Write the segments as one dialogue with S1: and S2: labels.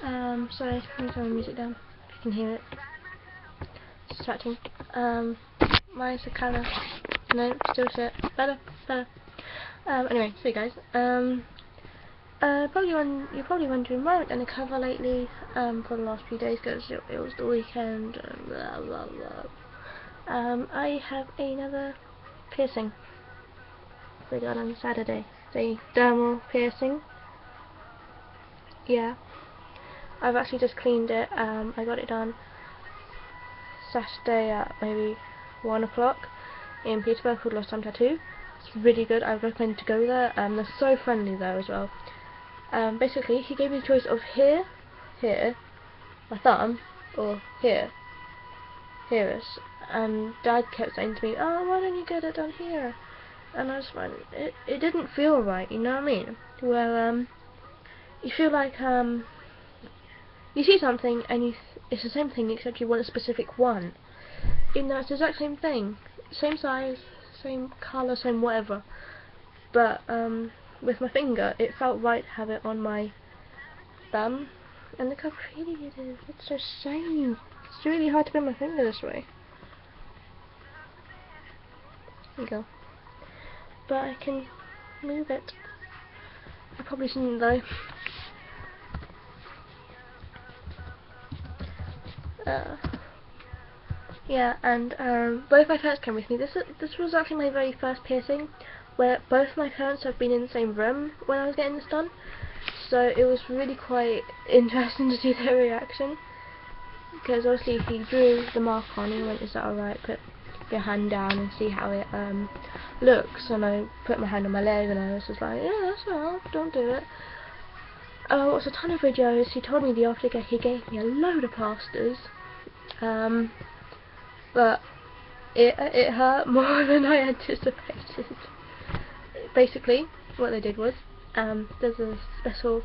S1: Sorry, I'm turn the music down. If you can hear it. It's distracting. Why is the colour? No, still shit. Better. Anyway, so guys, you're probably wondering why I haven't done a cover lately, for the last few days, because it was the weekend, and blah blah blah. I have another piercing. I got on Saturday. The dermal piercing. Yeah. I've actually just cleaned it. I got it done Saturday at maybe 1 o'clock in Peterborough, called Lost Time Tattoo. It's really good. I would recommend to go there. They're so friendly there as well. Basically, he gave me the choice of here, my thumb, or here, and Dad kept saying to me, "Oh, why don't you get it done here?" And I was fine. It didn't feel right, you know what I mean? Well, you feel like you see something and it's the same thing except you want a specific one. Even though it's the exact same thing, same size, same colour, same whatever. But with my finger, it felt right to have it on my thumb. And look how pretty it is. It's so shiny. It's really hard to bend my finger this way. There you go. But I can move it. I probably shouldn't though. Yeah, and both my parents came with me. This was actually my very first piercing, where both my parents have been in the same room when I was getting this done. So it was really quite interesting to see their reaction. Because obviously he drew the mark on and went, "Is that alright? Put your hand down and see how it looks." And I put my hand on my leg and I was just like, "Yeah, that's alright, don't do it." I watched a ton of videos. He told me the aftercare, he gave me a load of plasters. But it hurt more than I anticipated. Basically, what they did was, there's a special.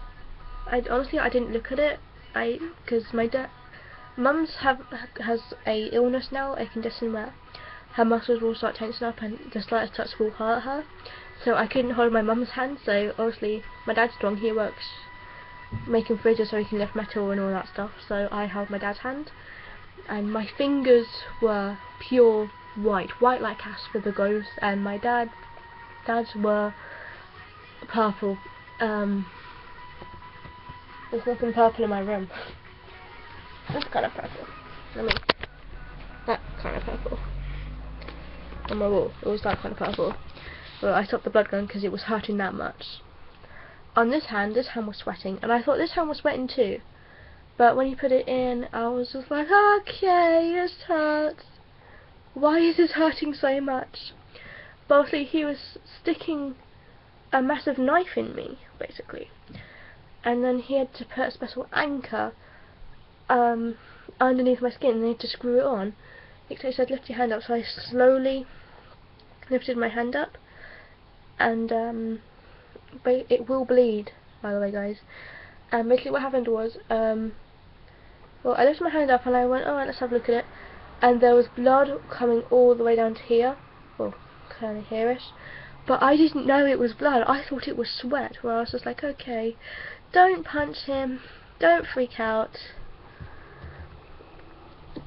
S1: Honestly, I didn't look at it. Because Mum's has a illness now, a condition where her muscles will start tensing up and the slightest touch will hurt her. So I couldn't hold my mum's hand. So obviously, my dad's strong. He works making fridges so he can lift metal and all that stuff. So I held my dad's hand. And my fingers were pure white like Casper the Ghost, and my dad's were purple. There's nothing purple in my room. This kind of purple. That kind of purple. On my wall, it was that kind of purple. Well, I stopped the blood going because it was hurting that much. On this hand was sweating, and I thought this hand was sweating too. But when he put it in, I was just like, okay, this hurts. Why is this hurting so much? But obviously he was sticking a massive knife in me, basically. And then he had to put a special anchor underneath my skin, and they had to screw it on. Except he said, lift your hand up, so I slowly lifted my hand up. And it will bleed, by the way, guys. And basically what happened was, well, I lifted my hand up and I went, alright, let's have a look at it. And there was blood coming all the way down to here. Well, kind of here-ish. But I didn't know it was blood. I thought it was sweat. Where I was just like, okay, don't punch him. Don't freak out.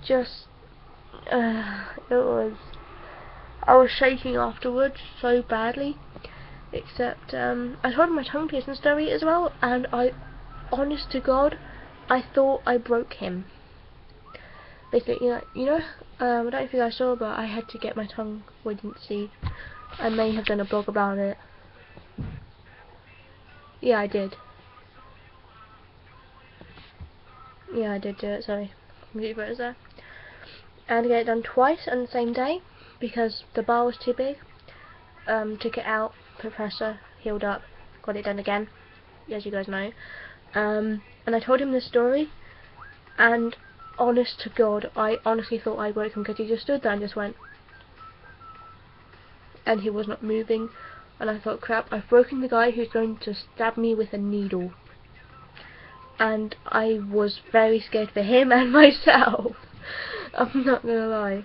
S1: Just, I was shaking afterwards so badly. Except, I told him my tongue piercing story as well. And honest to God, I thought I broke him. Basically, I don't know if you guys saw, but I had to get my tongue wouldn't see. I may have done a blog about it. Yeah, I did. Yeah, I did do it, sorry. Computer photos there. And I get it done twice on the same day, because the bar was too big. Took it out, put pressure, healed up, got it done again, as you guys know. And I told him this story, and honest to God, I honestly thought I broke him, because he just stood there and just went, and he was not moving. And I thought, crap, I've broken the guy who's going to stab me with a needle. And I was very scared for him and myself. I'm not gonna lie.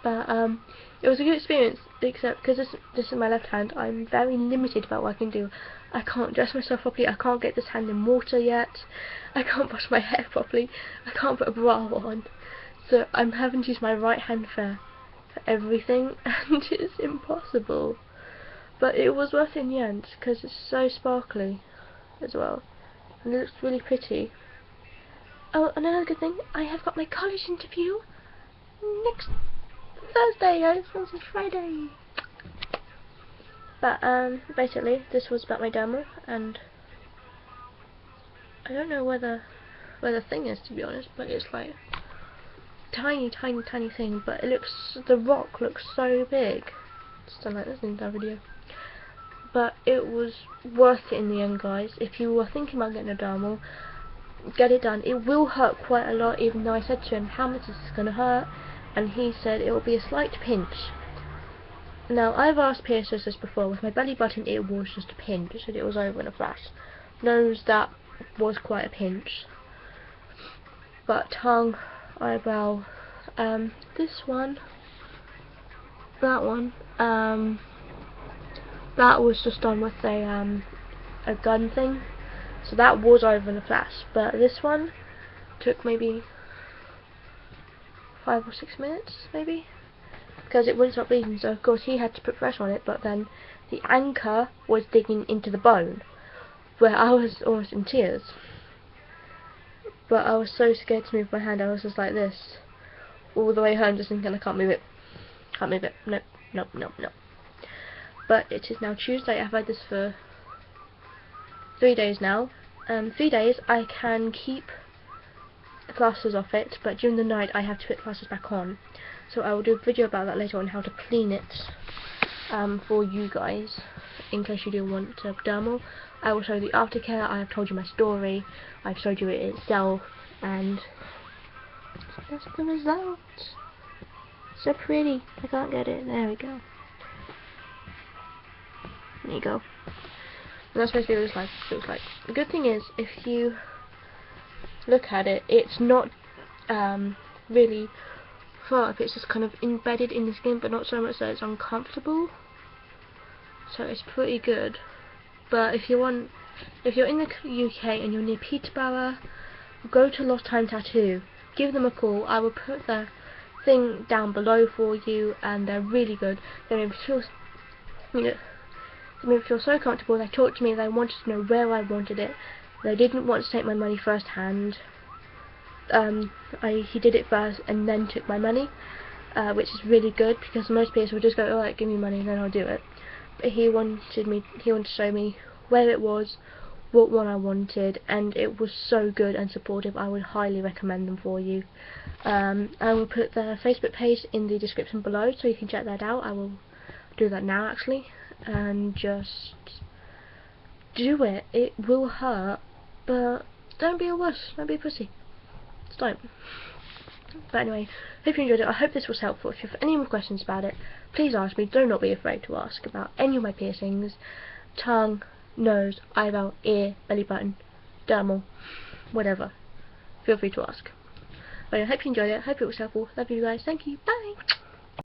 S1: But It was a good experience, except because this is my left hand, I'm very limited about what I can do. I can't dress myself properly, I can't get this hand in water yet, I can't wash my hair properly, I can't put a bra on. So I'm having to use my right hand for everything, and it's impossible. But it was worth it in the end, because it's so sparkly as well, and it looks really pretty. Oh, another good thing, I have got my college interview next Thursday, guys. This is Friday. But basically, this was about my dermal, and I don't know where the thing is, to be honest. But it's like tiny thing. But it looks, the rock looks so big. Just don't like listening to that video. But it was worth it in the end, guys. If you were thinking about getting a dermal, get it done. It will hurt quite a lot, even though I said to him, how much is this going to hurt? And he said it will be a slight pinch. Now, I've asked piercers this before. With my belly button, it was just a pinch, and it was over in a flash. Nose, that was quite a pinch. But tongue, eyebrow, this one, that one, that was just done with a gun thing. So that was over in a flash. But this one took maybe 5 or 6 minutes, maybe, because it wouldn't stop bleeding. So of course he had to put pressure on it, but then the anchor was digging into the bone, where I was almost in tears. But I was so scared to move my hand. I was just like this all the way home, just thinking, I can't move it, nope. But it is now Tuesday. I've had this for 3 days now. 3 days I can keep plasters off it, but during the night I have to put plasters back on. So I will do a video about that later on, how to clean it for you guys, in case you do want a dermal. I will show you the aftercare. I have told you my story, I've showed you it itself, and that's the result. So pretty. I can't get it. There we go. There you go. And that's basically what it looks like. The good thing is, if you look at it, it's not really far up. It's just kind of embedded in the skin, but not so much that it's uncomfortable. So it's pretty good. But if you're in the UK and you're near Peterborough, go to Lost Time Tattoo. Give them a call. I will put their thing down below for you, and they're really good. They made me feel, they made me feel so comfortable. They talked to me. They wanted to know where I wanted it. They didn't want to take my money first hand. He did it first and then took my money, which is really good, because most people will just go, alright, give me money and then I'll do it. But he wanted to show me where it was, what one I wanted, and it was so good and supportive. I would highly recommend them for you. I will put their Facebook page in the description below, so you can check that out. I will do that now, actually, and just do it. It will hurt, but don't be a wuss, don't be a pussy. Just don't. But anyway, hope you enjoyed it. I hope this was helpful. If you have any more questions about it, please ask me. Do not be afraid to ask about any of my piercings. Tongue, nose, eyebrow, ear, belly button, dermal, whatever. Feel free to ask. But I hope you enjoyed it. Hope it was helpful. Love you guys. Thank you. Bye.